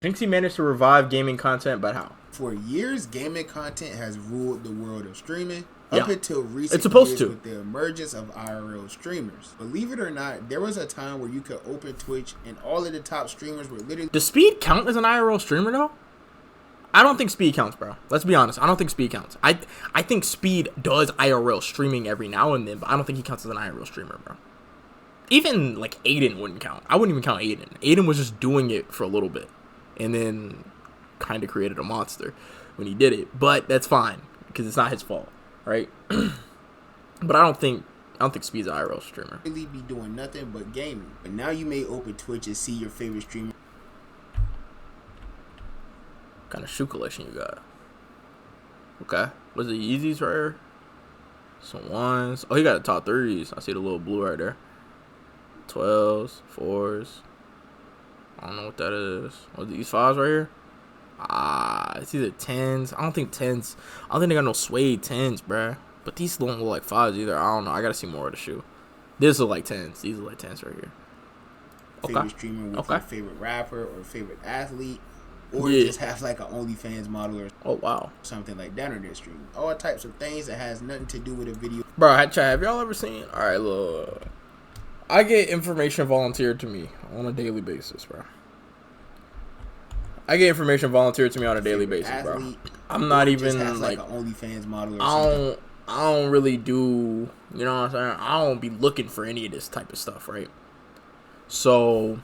Jynxzi managed to revive gaming content, but how? For years, gaming content has ruled the world of streaming. Yeah. Up until recent It's supposed years to. with the emergence of IRL streamers. Believe it or not, there was a time where you could open Twitch and all of the top streamers were literally... Does Speed count as an IRL streamer, though? I don't think Speed counts, bro. Let's be honest. I don't think Speed counts. I think Speed does IRL streaming every now and then, but I don't think he counts as an IRL streamer, bro. Even, like, Aiden wouldn't count. I wouldn't even count Aiden. Aiden was just doing it for a little bit, and then kind of created a monster when he did it. But that's fine, because it's not his fault, right? But I don't think Speed's an IRL streamer. Really be doing nothing but gaming. But now you may open Twitch and see your favorite streamer. What kind of shoe collection you got? Okay. Was it Yeezys right here? Some ones. Oh, he got the top 30s. I see the little blue right there. 12s, 4s. I don't know what that is. What are these 5s right here? It's either 10s. I don't think they got no suede 10s, bruh. But these don't look like 5s either. I don't know. I gotta see more of the shoe. This look like 10s. These look like 10s right here. Favorite streamer with your favorite rapper or favorite athlete. Or just have like an OnlyFans model or something like that on their stream. All types of things that has nothing to do with a video. Bro, chat, have y'all ever seen? Alright, look. I get information volunteered to me on a daily basis, bro. I get information volunteered to me on a daily basis, bro. I'm not even like an OnlyFans model or something. I don't really do, you know what I'm saying? I don't be looking for any of this type of stuff, right? So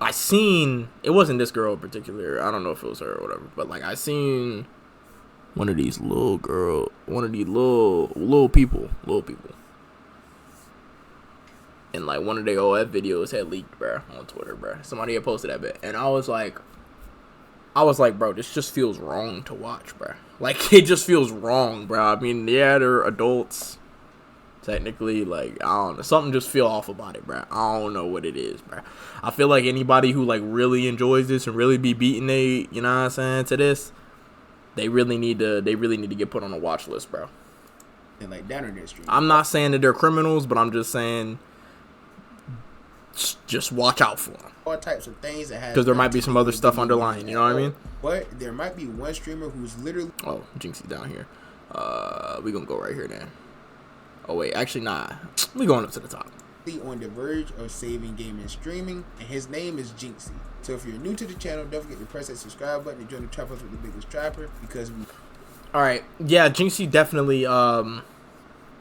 I seen, it wasn't this girl in particular. I don't know if it was her or whatever, but like I seen one of these little people. And like one of their OF videos had leaked, bro, on Twitter, bro. Somebody had posted that bit, and I was like, bro, this just feels wrong to watch, bro. Like it just feels wrong, bro. I mean, yeah, they're adults, technically. Like I don't know, something just feel off about it, bro. I don't know what it is, bro. I feel like anybody who like really enjoys this and really be beating you know what I'm saying, to this, they really need to get put on a watch list, bro. And like that on their stream. I'm not saying that they're criminals, but I'm just saying, just watch out for them. All types of things that has, because there might be some other stuff underlying, you know what I mean? But there might be one streamer who's literally... Oh, Jynxzi down here. We gonna go right here then. Oh wait, actually nah. We going up to the top. On the verge of saving gaming and streaming, and his name is Jynxzi. So if you're new to the channel, don't forget to press that subscribe button and join the trappers with the biggest trapper, because we... Alright, yeah, Jynxzi definitely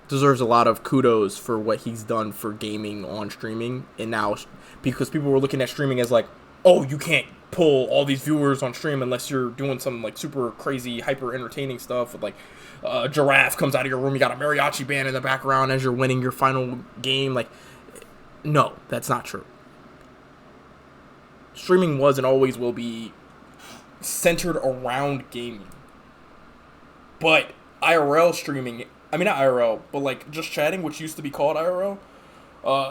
deserves a lot of kudos for what he's done for gaming on streaming. And now, because people were looking at streaming as like, oh, you can't pull all these viewers on stream unless you're doing some like super crazy hyper entertaining stuff with like a giraffe comes out of your room, you got a mariachi band in the background as you're winning your final game. Like, no, that's not true. Streaming was and always will be centered around gaming. But IRL streaming, I mean, not IRL, but like just chatting, which used to be called IRL,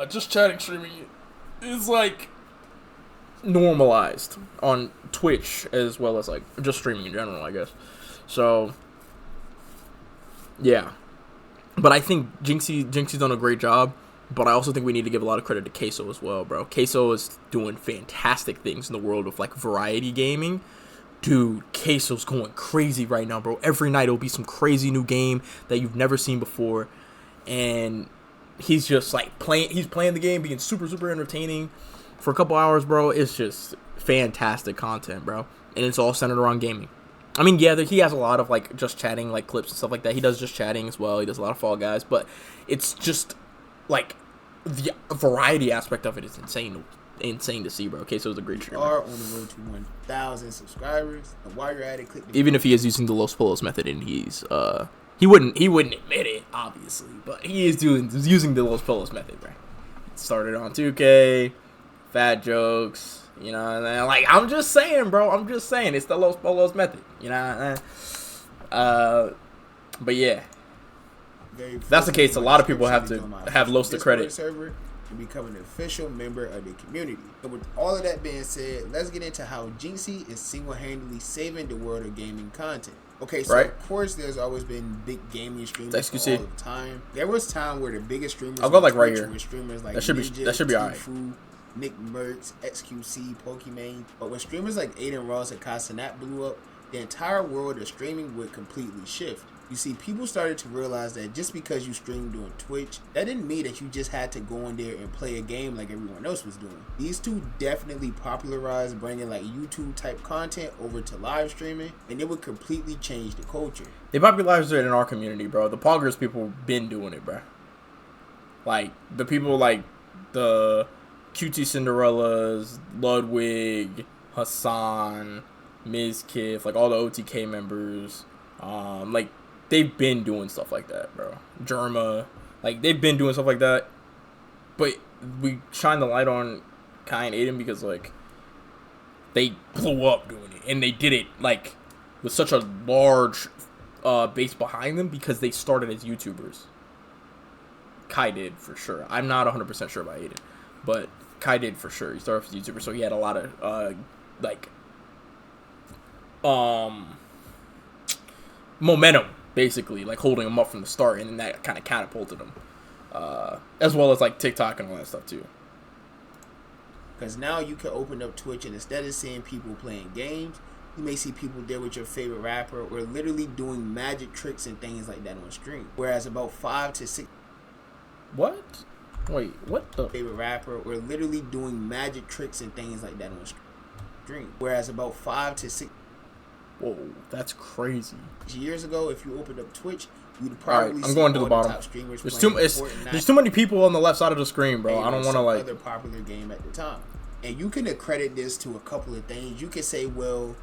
just chatting streaming is like normalized on Twitch as well as like just streaming in general, I guess. So yeah, but I think Jynxzi's done a great job. But I also think we need to give a lot of credit to Queso as well, bro. Queso is doing fantastic things in the world of like variety gaming. Dude, Queso's going crazy right now, bro. Every night it'll be some crazy new game that you've never seen before. And he's just like playing the game, being super, super entertaining for a couple hours, bro. It's just fantastic content, bro. And it's all centered around gaming. I mean, yeah, he has a lot of like just chatting, like clips and stuff like that. He does just chatting as well. He does a lot of Fall Guys, but it's just like the variety aspect of it is insane to see, bro. Queso's a great streamer. We are on the road to 1,000 subscribers, and while you're at it, click the... Even if he is using the Los Polos method, and he's he wouldn't admit it, obviously, but he is using the Los Polos method, bro. Started on 2K, fat jokes, you know, and like I'm just saying, bro. I'm just saying it's the Los Polos method, you know. But yeah, if that's the case, a lot of people have to have Los to credit. Server and become an official member of the community. So with all of that being said, let's get into how Jynxzi is single-handedly saving the world of gaming content. Okay, so of course there's always been big gaming streamers all the time. There was time where the biggest streamers I'll go like right Twitch here. Were streamers like That should be alright. Nick Merckx, XQC, Pokimane. But when streamers like Aiden Ross and Casanat blew up, the entire world of streaming would completely shift. You see, people started to realize that just because you streamed on Twitch, that didn't mean that you just had to go in there and play a game like everyone else was doing. These two definitely popularized bringing like YouTube type content over to live streaming, and it would completely change the culture. They popularized it in our community, bro. The Poggers people been doing it, bro. Like, the people like the QT Cinderellas, Ludwig, Hassan, Ms. Kiff, like all the OTK members, like, they've been doing stuff like that, bro. Germa, like, they've been doing stuff like that. But we shine the light on Kai and Aiden because, like, they blew up doing it. And they did it, like, with such a large base behind them because they started as YouTubers. Kai did, for sure. I'm not 100% sure about Aiden. But Kai did, for sure. He started as a YouTuber, so he had a lot of, momentum, basically, like holding him up from the start, and then that kind of catapulted him, as well as like TikTok and all that stuff too. Because now you can open up Twitch, and instead of seeing people playing games, you may see people there with your favorite rapper or literally doing magic tricks and things like that on stream. Whereas about 5 to 6 What? Wait, what the? favorite rapper or literally doing magic tricks and things like that on stream. Whereas about 5 to 6 Whoa, that's crazy. years ago, if you opened up Twitch, you'd probably I'm going to the bottom. top streamers There's playing too many people on the left side of the screen, bro. I don't want to like other popular game at the time. And you can accredit this to a couple of things. You can say, well,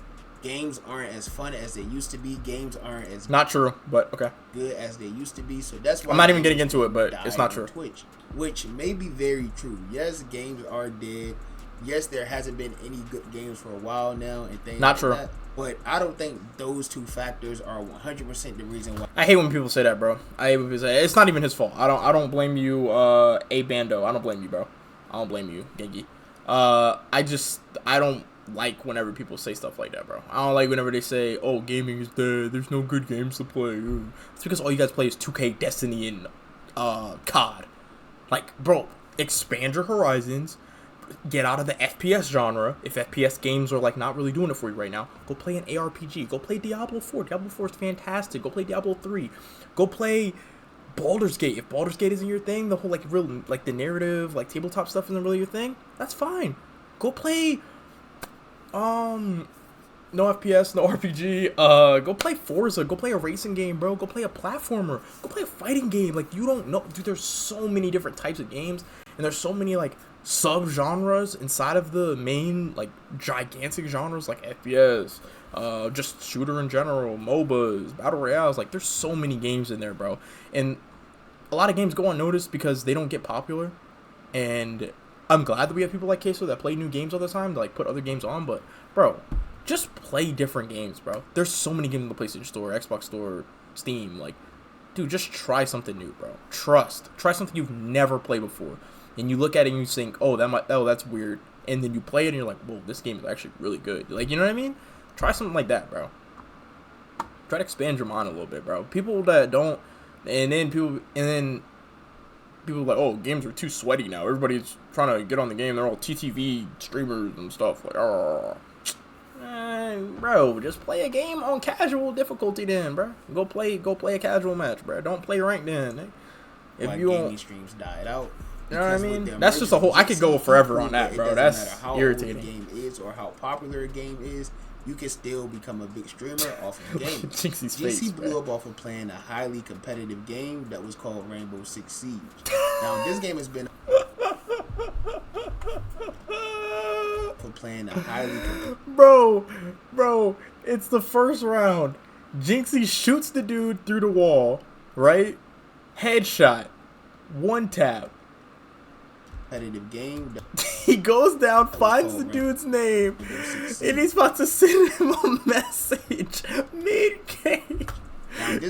games aren't as fun as they used to be. Games aren't as not true, but okay. good as they used to be. So that's why I'm not even getting into it, but it's not true. Twitch, which may be very true. Yes, games are dead. Yes, there hasn't been any good games for a while now and things not like true. that. But I don't think those two factors are 100% the reason why. I hate when people say that, bro. I hate when people say it's not even his fault. I don't blame you, A Bando. I don't blame you, bro. I don't blame you, Genki. I don't like whenever people say stuff like that, bro. I don't like whenever they say, "Oh, gaming is dead. There's no good games to play." It's because all you guys play is 2K, Destiny, and COD. Like, bro, expand your horizons. Get out of the FPS genre. If FPS games are like not really doing it for you right now, go play an ARPG. Go play Diablo 4. Diablo 4 is fantastic. Go play Diablo 3. Go play Baldur's Gate. If Baldur's Gate isn't your thing, the whole like real like the narrative, like tabletop stuff isn't really your thing, that's fine. Go play no FPS, no RPG. Go play Forza. Go play a racing game, bro. Go play a platformer. Go play a fighting game. Like, you don't know, dude. There's so many different types of games, and there's so many like sub-genres inside of the main like gigantic genres like FPS, just shooter in general, MOBAs, battle royales. Like, there's so many games in there, bro. And a lot of games go unnoticed because they don't get popular. And I'm glad that we have people like Queso that play new games all the time to like put other games on. But bro, just play different games, bro. There's so many games in the PlayStation Store, Xbox Store, Steam. Like, dude, just try something new, bro. Try something you've never played before. And you look at it and you think, oh, that's weird. And then you play it and you're like, whoa, this game is actually really good. Like, you know what I mean? Try something like that, bro. Try to expand your mind a little bit, bro. People that don't, and then people are like, oh, games are too sweaty now. Everybody's trying to get on the game. They're all TTV streamers and stuff. Like, oh, bro, just play a game on casual difficulty then, bro. Go play a casual match, bro. Don't play ranked then. If you gaming streams died out. You know what I mean? That's just a whole. I could go forever on that, bro. That's irritating. It doesn't matter how old a game is or how popular a game is. You can still become a big streamer off of gaming. Jynxzi blew up off of playing a highly competitive game that was called Rainbow Six Siege. Now, this game has been for playing a highly Bro, it's the first round. Jynxzi shoots the dude through the wall, right? Headshot. One tap. Competitive game. He goes down, finds the dude's name, and he's about to send him a message mid-game.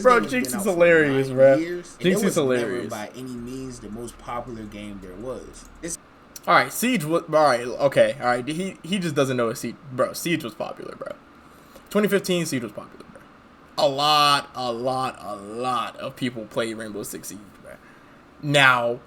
Bro, Jynxzi's hilarious, bro. Jynxzi's hilarious. By any means, the most popular game there was. All right, Siege was all right. Okay, all right. He just doesn't know Siege, bro. Siege was popular, bro. 2015, Siege was popular, bro. A lot of people played Rainbow Six Siege, bro. Now,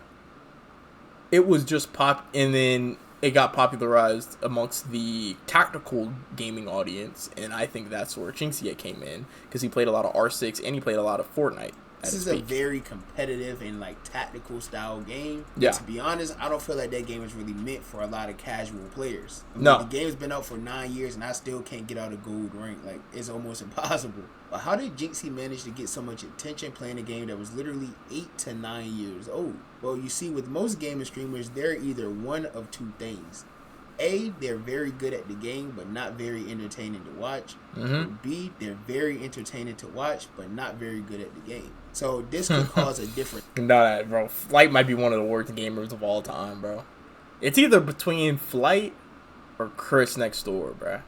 it was just pop, and then it got popularized amongst the tactical gaming audience, and I think that's where Jynxzi came in, because he played a lot of R6 and he played a lot of Fortnite. This is a very competitive and like tactical style game. Yeah. To be honest, I don't feel like that game is really meant for a lot of casual players. No. The game's been out for 9 years and I still can't get out of gold rank. Like, it's almost impossible. But how did Jynxzi manage to get so much attention playing a game that was literally 8 to 9 years old? Well, you see, with most gaming streamers, they're either one of two things. A, they're very good at the game, but not very entertaining to watch. Mm-hmm. Or B, they're very entertaining to watch, but not very good at the game. So this could cause a difference. No, bro. Flight might be one of the worst gamers of all time, bro. It's either between Flight or Chris next door, bro.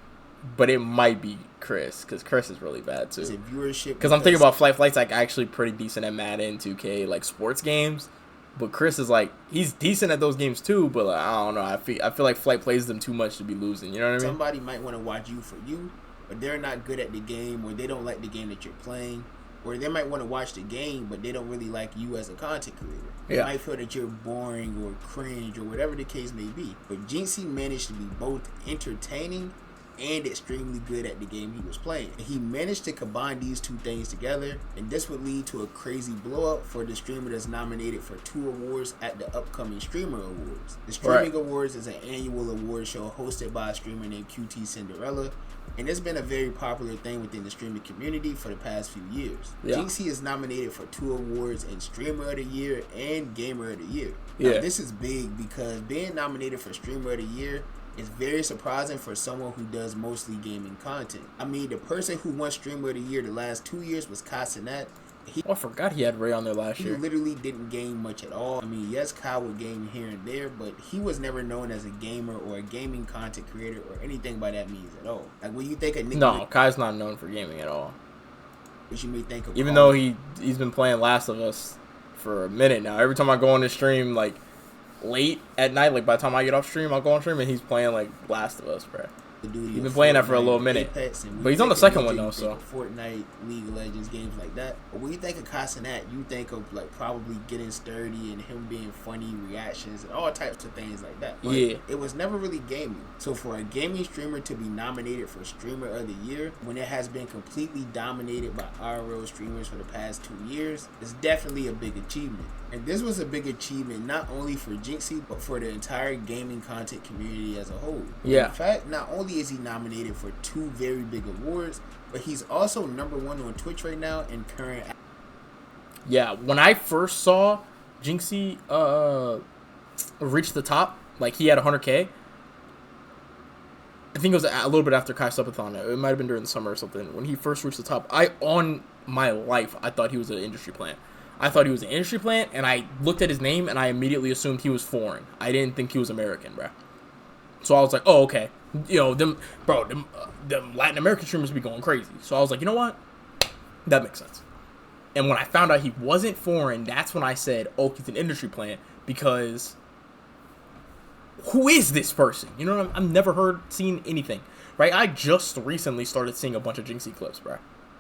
But it might be Chris, because Chris is really bad, too. Because I'm thinking about Flight. Flight's like actually pretty decent at Madden, 2K, like sports games. But Chris is like, he's decent at those games too, but like, I don't know. I feel like Flight plays them too much to be losing. You know what I mean? Somebody might want to watch you for you, but they're not good at the game, or they don't like the game that you're playing. Or they might want to watch the game, but they don't really like you as a content creator. They might feel that you're boring or cringe or whatever the case may be. But Jynxzi managed to be both entertaining and extremely good at the game he was playing. And he managed to combine these two things together, and this would lead to a crazy blow up for the streamer that's nominated for 2 awards at the upcoming Streamer Awards. The Streaming Awards is an annual award show hosted by a streamer named QT Cinderella, and it's been a very popular thing within the streaming community for the past few years. Jynxzi is nominated for 2 awards in Streamer of the Year and Gamer of the Year. Now, this is big because being nominated for Streamer of the Year is very surprising for someone who does mostly gaming content. I mean, the person who won Streamer of the Year the last 2 years was Cassinet. I forgot he had Ray on there last year. He literally didn't game much at all. I mean, yes, Kyle would game here and there, but he was never known as a gamer or a gaming content creator or anything by that means at all. Like, when you think of Nick... No, Kai's not known for gaming at all. Which you may think of... Even though he's been playing Last of Us for a minute now. Every time I go on this stream, like, late at night, like, by the time I get off stream, I'll go on stream and he's playing, like, Last of Us, bro. He's been playing that for a little minute. But he's on the second one, though, so. Fortnite, League of Legends, games like that. But when you think of Cassinet, you think of, like, probably getting sturdy and him being funny reactions and all types of things like that. But it was never really gaming. So for a gaming streamer to be nominated for Streamer of the Year, when it has been completely dominated by IRL streamers for the past 2 years, is definitely a big achievement. And this was a big achievement not only for Jynxzi, but for the entire gaming content community as a whole. Yeah. In fact, not only is he nominated for 2 very big awards, but he's also #1 on Twitch right now in current... Yeah, when I first saw Jynxzi reach the top, like he had 100K, I think it was a little bit after Kai Subathon. It might have been during the summer or something. When he first reached the top, on my life, I thought he was an industry plant. I thought he was an industry plant, and I looked at his name, and I immediately assumed he was foreign. I didn't think he was American, bro. So I was like, oh, okay. You know, them Latin American streamers be going crazy. So I was like, you know what? That makes sense. And when I found out he wasn't foreign, that's when I said, oh, he's an industry plant, because who is this person? You know, I've never seen anything, right? I just recently started seeing a bunch of Jynxzi clips, bro.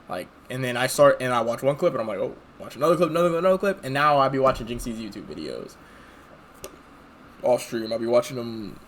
Like, and then I watch one clip, and I'm like, oh, watch another clip, another clip, and now I'll be watching Jynxzi's YouTube videos off stream. I'll be watching them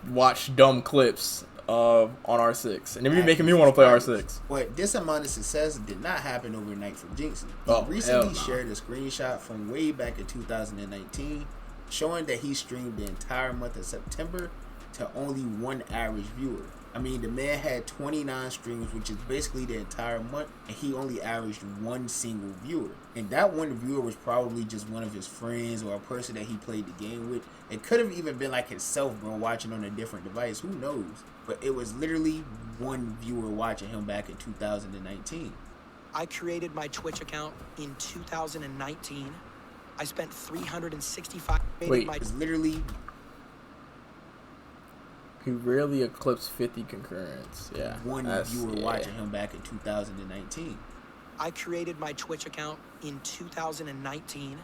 watch dumb clips on R6, and it be making me want to play R6. But this amount of success did not happen overnight for Jynxzi. He recently shared a screenshot from way back in 2019 showing that he streamed the entire month of September to only 1 average viewer. I mean, the man had 29 streams, which is basically the entire month, and he only averaged 1 single viewer. And that one viewer was probably just one of his friends or a person that he played the game with. It could have even been like himself, bro, watching on a different device. Who knows? But it was literally 1 viewer watching him back in 2019. I created my Twitch account in 2019. I spent 365... Wait, it was literally... He rarely eclipsed 50 concurrents. Yeah. 1 viewer watching him back in 2019. I created my Twitch account in 2019.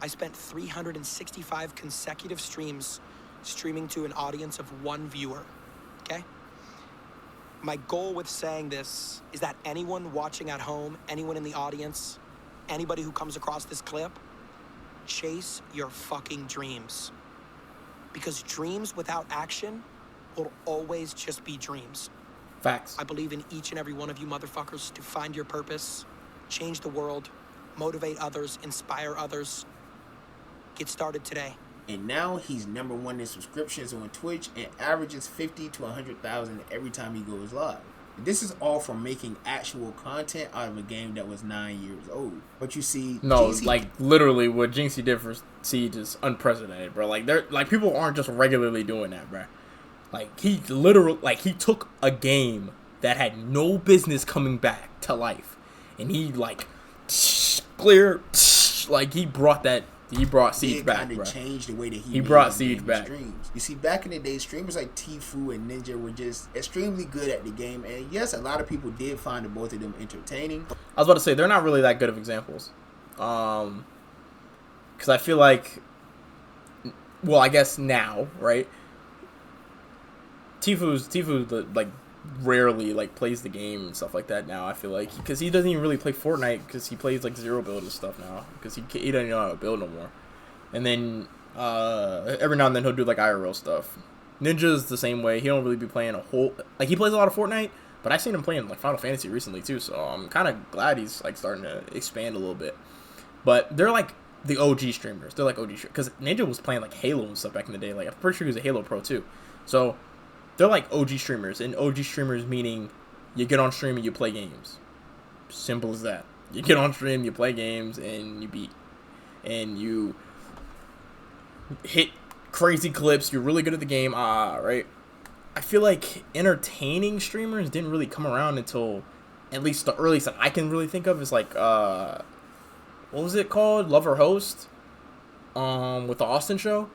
I spent 365 consecutive streams streaming to an audience of 1 viewer. Okay? My goal with saying this is that anyone watching at home, anyone in the audience, anybody who comes across this clip, chase your fucking dreams. Because dreams without action will always just be dreams. Facts. I believe in each and every one of you motherfuckers to find your purpose, change the world, motivate others, inspire others. Get started today. And now he's #1 in subscriptions on Twitch and averages 50 to 100,000 every time he goes live. This is all from making actual content out of a game that was 9 years old. But you see, no, Jynxzi, like literally, what Jynxzi did for Siege is unprecedented, bro. Like they're like people aren't just regularly doing that, bro. Like he literally, like he took a game that had no business coming back to life, and he like clear, like he brought that. He brought Siege back, bro. Changed the way that he brought Siege back. Streams. You see, back in the day, streamers like Tfue and Ninja were just extremely good at the game, and yes, a lot of people did find both of them entertaining. I was about to say they're not really that good of examples, because I feel like, well, I guess now, right? Tfue's like rarely like plays the game and stuff like that now. I feel like because he doesn't even really play Fortnite because he plays like zero build and stuff now because he doesn't know how to build no more. And then every now and then he'll do like IRL stuff. Ninja's the same way. He don't really be playing a whole like he plays a lot of Fortnite, but I've seen him playing like Final Fantasy recently too. So I'm kind of glad he's like starting to expand a little bit. But they're like the OG streamers. They're like OG because Ninja was playing like Halo and stuff back in the day. Like I'm pretty sure he was a Halo pro too. So they're like OG streamers, and OG streamers meaning you get on stream and you play games. Simple as that. You get on stream, you play games, and you beat. And you hit crazy clips. You're really good at the game. Right? I feel like entertaining streamers didn't really come around until at least the earliest that I can really think of is like, what was it called? Lover Host? With the Austin show?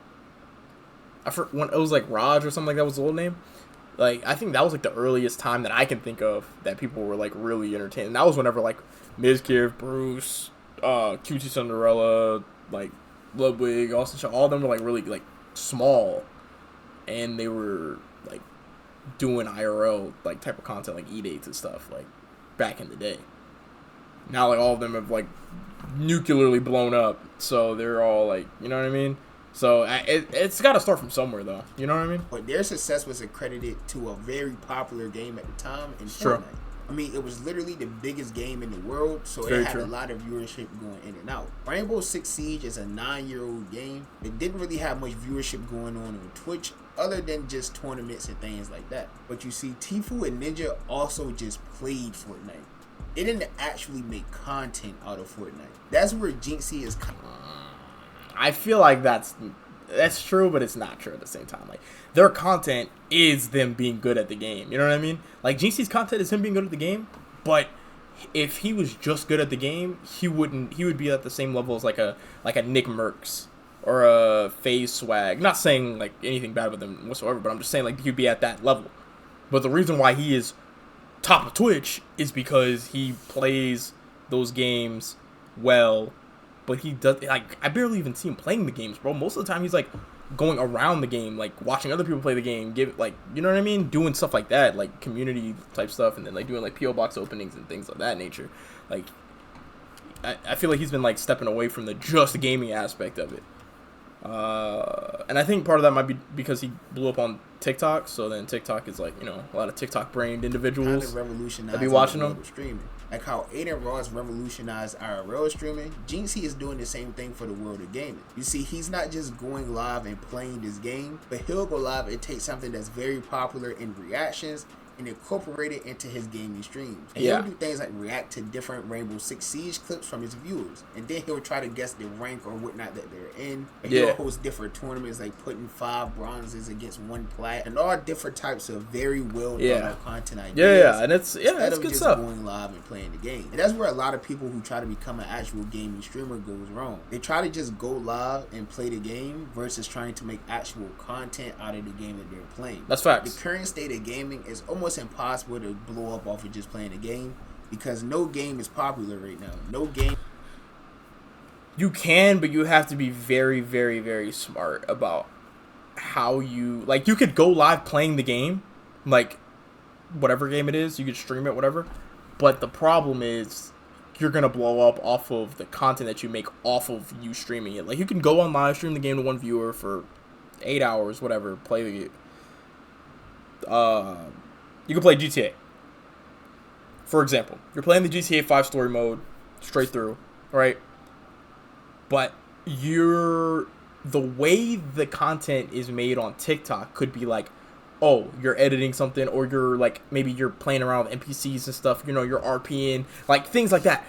When it was like Raj or something like that was the old name. Like I think that was like the earliest time that I can think of that people were like really entertained. And that was whenever like Mizkif, Bruce, QT Cinderella, like Ludwig, Austin Shaw, all of them were like really like small, and they were like doing IRL like type of content like E-dates and stuff like back in the day. Now like all of them have like nuclearly blown up, so they're all like, you know what I mean? So it's got to start from somewhere, though. You know what I mean? But their success was accredited to a very popular game at the time in Fortnite. True. I mean, it was literally the biggest game in the world, so it had a lot of viewership going in and out. Rainbow Six Siege is a 9-year-old game. It didn't really have much viewership going on Twitch, other than just tournaments and things like that. But you see, Tfue and Ninja also just played Fortnite. They didn't actually make content out of Fortnite. That's where Jynxzi is coming. I feel like that's true, but it's not true at the same time. Like their content is them being good at the game. You know what I mean? Like Jynxzi's content is him being good at the game, but if he was just good at the game, he would be at the same level as like a Nick Merckx or a FaZe Swag. Not saying like anything bad about them whatsoever, but I'm just saying like he'd be at that level. But the reason why he is top of Twitch is because he plays those games well. But he does, like, I barely even see him playing the games, bro. Most of the time, he's, like, going around the game, like, watching other people play the game, like, you know what I mean? Doing stuff like that, like, community-type stuff, and then, like, doing, like, P.O. Box openings and things of that nature. Like, I feel like he's been, like, stepping away from the just gaming aspect of it. And I think part of that might be because he blew up on TikTok, so then TikTok is, like, you know, a lot of TikTok-brained individuals that be watching them. Streaming. Like how Aiden Ross revolutionized IRL streaming, Jynxzi is doing the same thing for the world of gaming. You see, he's not just going live and playing this game, but he'll go live and take something that's very popular in reactions and incorporate it into his gaming streams. And he'll do things like react to different Rainbow Six Siege clips from his viewers. And then he'll try to guess the rank or whatnot that they're in. And he'll host different tournaments like putting 5 bronzes against 1 plat and all different types of very well done content ideas. Yeah, and it's good just stuff. Going live and playing the game. And that's where a lot of people who try to become an actual gaming streamer goes wrong. They try to just go live and play the game versus trying to make actual content out of the game that they're playing. That's facts. The current state of gaming is almost impossible to blow up off of just playing a game because no game is popular right now. No game. You can, but you have to be very, very, very smart about how you, like, you could go live playing the game, like, whatever game it is, you could stream it, whatever, but the problem is you're gonna blow up off of the content that you make off of you streaming it. Like, you can go on live stream the game to one viewer for 8 hours, whatever, play the you can play GTA. For example, you're playing the GTA 5 story mode straight through, right? But the way the content is made on TikTok could be like, oh, you're editing something, or you're like, maybe you're playing around with NPCs and stuff, you know, you're RPing, like things like that.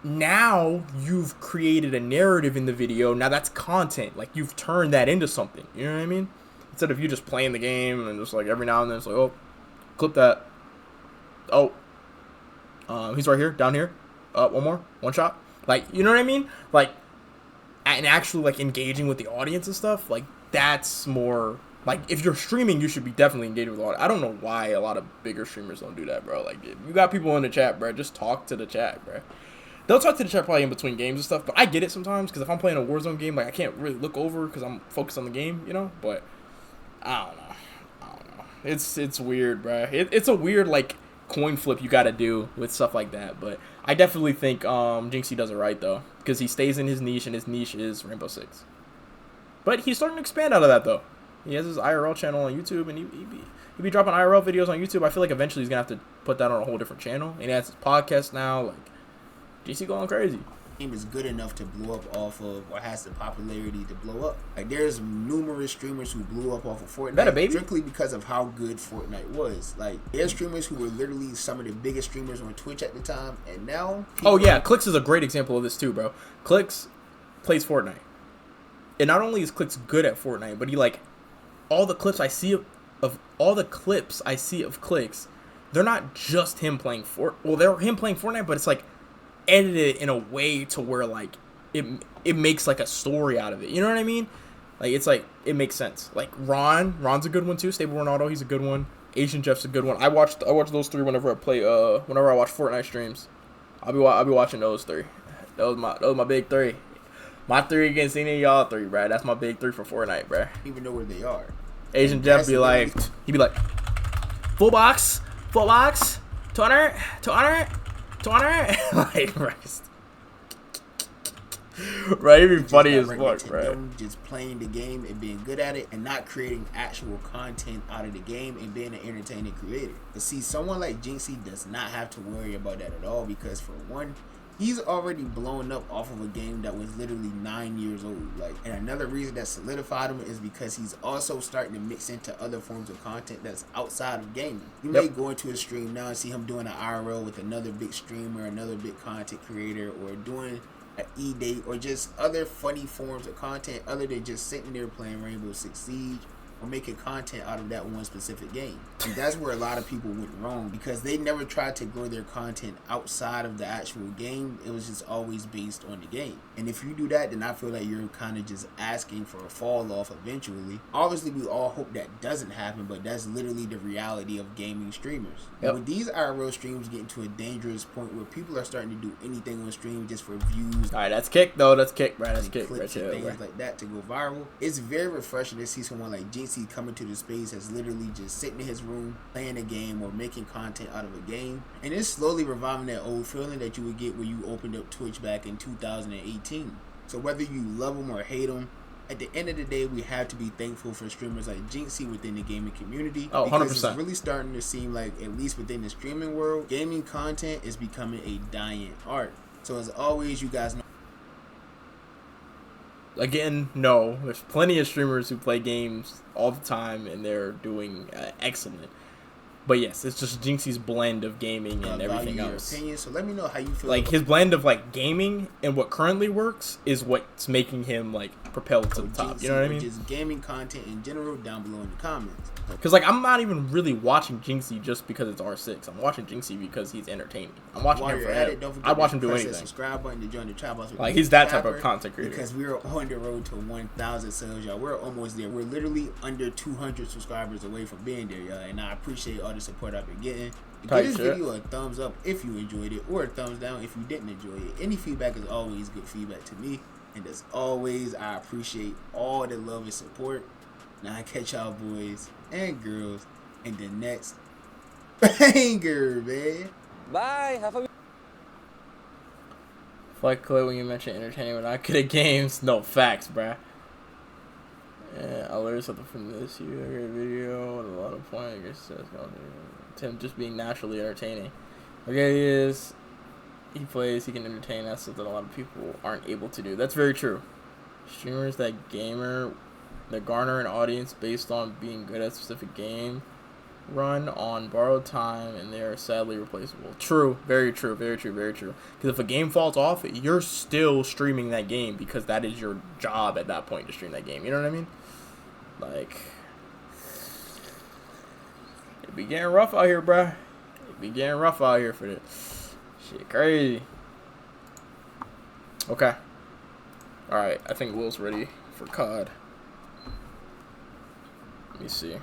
Now you've created a narrative in the video. Now that's content. Like, you've turned that into something. You know what I mean? Instead of you just playing the game and just like every now and then it's like, oh, clip that. Oh, he's right here, down here. One more, one shot. Like, you know what I mean? Like, and actually like engaging with the audience and stuff. Like, that's more like, if you're streaming, you should be definitely engaging with the audience. I don't know why a lot of bigger streamers don't do that, bro. Like, if you got people in the chat, bro, just talk to the chat, bro. They'll talk to the chat probably in between games and stuff, but I get it sometimes, because if I'm playing a Warzone game, like, I can't really look over because I'm focused on the game, you know? But I don't know. It's weird, bro. It's a weird, like, coin flip you got to do with stuff like that. But I definitely think Jynxzi does it right, though, because he stays in his niche, and his niche is Rainbow Six. But he's starting to expand out of that, though. He has his IRL channel on YouTube, and he be dropping IRL videos on YouTube. I feel like eventually he's going to have to put that on a whole different channel. And he has his podcast now, like, Jynxzi going crazy. Game is good enough to blow up off of, or has the popularity to blow up. Like, there's numerous streamers who blew up off of Fortnite strictly because of how good Fortnite was. Like, there's streamers who were literally some of the biggest streamers on Twitch at the time, and now... Oh, yeah, Clix is a great example of this too, bro. Clix plays Fortnite. And not only is Clix good at Fortnite, but he, like, all the clips I see of Clix, they're not just him playing they're him playing Fortnite, but it's like edited in a way to where like it makes like a story out of it. You know what I mean? Like, it's like, it makes sense. Like, Ron's a good one too. Stable Ronaldo, he's a good one. Asian Jeff's a good one. I watch those three whenever I watch Fortnite streams. I'll be watching those three. Those my big three. My three against any of y'all three, bro. That's my big three for Fortnite, bro. Even know where they are. Asian Jeff be like, he'd be like, full box, 200, like, right, it'd be funny as fuck, right? Them just playing the game and being good at it, and not creating actual content out of the game and being an entertaining creator. But see, someone like Jynxzi does not have to worry about that at all, because for one, he's already blown up off of a game that was literally 9 years old. Like, and another reason that solidified him is because he's also starting to mix into other forms of content that's outside of gaming. You may go into a stream now and see him doing an IRL with another big streamer, another big content creator, or doing an E-date, or just other funny forms of content other than just sitting there playing Rainbow Six Siege or making content out of that one specific game. And that's where a lot of people went wrong, because they never tried to grow their content outside of the actual game. It was just always based on the game. And if you do that, then I feel like you're kind of just asking for a fall off eventually. Obviously, we all hope that doesn't happen, but that's literally the reality of gaming streamers. Yep. With these IRL streams getting to a dangerous point where people are starting to do anything on stream just for views. All right, that's kick though. That's kick, bro. That's kick. Clips and things like that to go viral. It's very refreshing to see someone like Jynxzi coming to the space that's literally just sitting in his room playing a game or making content out of a game, and it's slowly reviving that old feeling that you would get when you opened up Twitch back in 2018. So whether you love them or hate them, at the end of the day, we have to be thankful for streamers like Jynxzi within the gaming community. Oh, 100%. Because it's really starting to seem like, at least within the streaming world, gaming content is becoming a dying art. So as always, you guys know, again, no, there's plenty of streamers who play games all the time and they're doing excellent. But yes, it's just Jynxzi's blend of gaming and everything else. Opinion, so let me know how you feel. Like, his blend of like gaming and what currently works is what's making him like propelled to the top. You know what I mean? Just gaming content in general down below in the comments. Because like, I'm not even really watching Jynxzi just because it's R6. I'm watching Jynxzi because he's entertaining. I'm watching him for it. I watch him do anything. Subscribe button to join the chat box. Like, he's that type of content creator. Because we're on the road to 1,000 subs, y'all. We're almost there. We're literally under 200 subscribers away from being there, y'all. And I appreciate all the support I've been getting. Give this video a thumbs up if you enjoyed it, or a thumbs down if you didn't enjoy it. Any feedback is always good feedback to me. And as always, I appreciate all the love and support. Now I catch y'all boys and girls in the next banger, man. Bye. Have a Like Clay when you mentioned entertaining when I could at games. No, facts, bruh. Yeah, I learned something from this. You a great video with a lot of point. I guess Tim just being naturally entertaining. Okay, he is. He plays. He can entertain. That's something a lot of people aren't able to do. That's very true. Streamers that garner an audience based on being good at a specific game run on borrowed time, and they are sadly replaceable. True, very true, very true, very true. Because if a game falls off, you're still streaming that game because that is your job at that point to stream that game. You know what I mean? Like, it be getting rough out here, bruh. It be getting rough out here for this. Shit, crazy. Okay. Alright, I think Will's ready for COD. Let me see.